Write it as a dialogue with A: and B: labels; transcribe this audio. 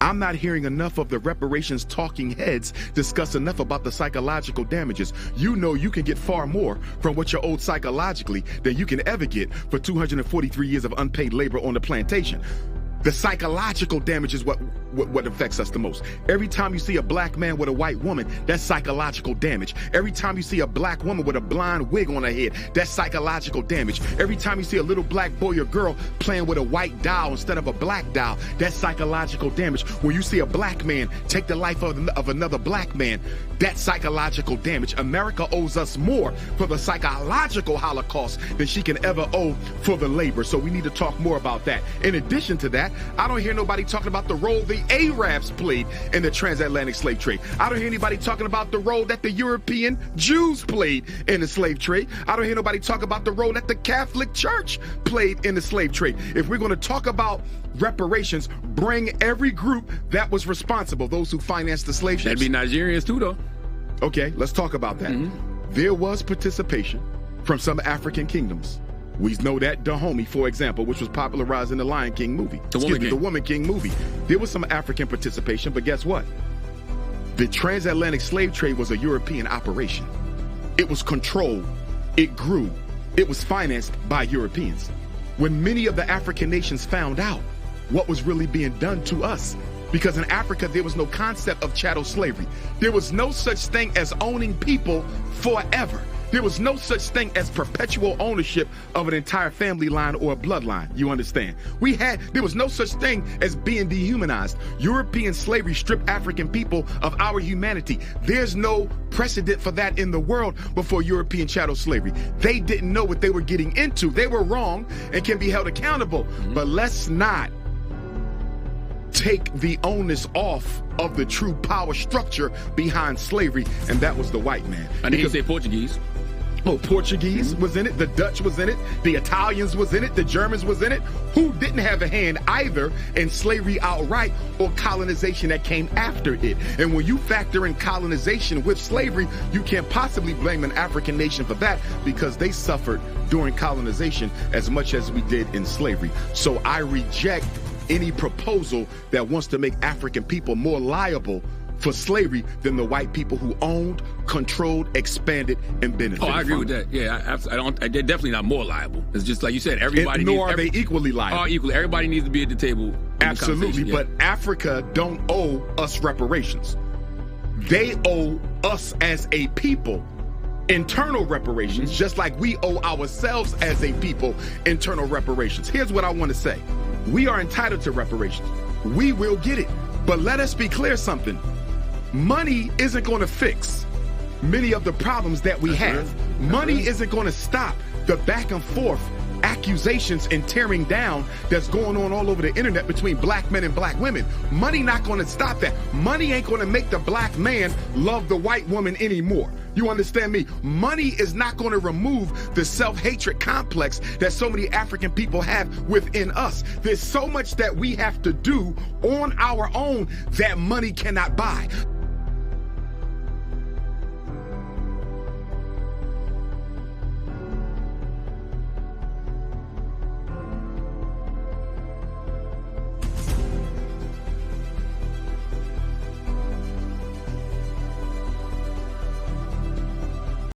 A: I'm not hearing enough of the reparations talking heads discuss enough about the psychological damages. You know you can get far more from what you're owed psychologically than you can ever get for 243 years of unpaid labor on the plantation. The psychological damage is what affects us the most. Every time you see a black man with a white woman, that's psychological damage. Every time you see a black woman with a blonde wig on her head, that's psychological damage. Every time you see a little black boy or girl playing with a white doll instead of a black doll, that's psychological damage. When you see a black man take the life of another black man, that's psychological damage. America owes us more for the psychological Holocaust than she can ever owe for the labor. So we need to talk more about that. In addition to that, I don't hear nobody talking about the role the Arabs played in the transatlantic slave trade. I don't hear anybody talking about the role that the European Jews played in the slave trade. I don't hear nobody talk about the role that the Catholic Church played in the slave trade. If we're going to talk about reparations, bring every group that was responsible, those who financed the slave ships.
B: That'd be Nigerians too, though.
A: Okay, let's talk about that. There was participation from some African kingdoms. We know that Dahomey, for example, which was popularized in the Lion King movie. The Woman King movie. There was some African participation, but guess what? The transatlantic slave trade was a European operation. It was controlled. It grew. It was financed by Europeans. When many of the African nations found out what was really being done to us, because in Africa, there was no concept of chattel slavery. There was no such thing as owning people forever. There was no such thing as perpetual ownership of an entire family line or a bloodline. You understand? There was no such thing as being dehumanized. European slavery stripped African people of our humanity. There's no precedent for that in the world before European chattel slavery. They didn't know what they were getting into. They were wrong and can be held accountable. But let's not take the onus off of the true power structure behind slavery, and that was the white man.
B: I need to say Portuguese.
A: Oh, Portuguese was in it, the Dutch was in it, the Italians was in it, the Germans was in it. Who didn't have a hand either in slavery outright or colonization that came after it? And when you factor in colonization with slavery, you can't possibly blame an African nation for that, because they suffered during colonization as much as we did in slavery. So I reject any proposal that wants to make African people more liable for slavery than the white people who owned, controlled, expanded, and benefited.
B: Oh, I agree with that. Yeah, they're definitely not more liable. It's just like you said, everybody.
A: Nor are they equally liable.
B: Oh, equally. Everybody needs to be at the table.
A: Absolutely, but Africa don't owe us reparations. They owe us as a people internal reparations, just like we owe ourselves as a people internal reparations. Here's what I want to say. We are entitled to reparations. We will get it. But let us be clear something. Money isn't going to fix many of the problems that we have. Money isn't going to stop the back and forth accusations and tearing down that's going on all over the internet between black men and black women. Money not going to stop that. Money ain't going to make the black man love the white woman anymore. You understand me? Money is not going to remove the self-hatred complex that so many African people have within us. There's so much that we have to do on our own that money cannot buy.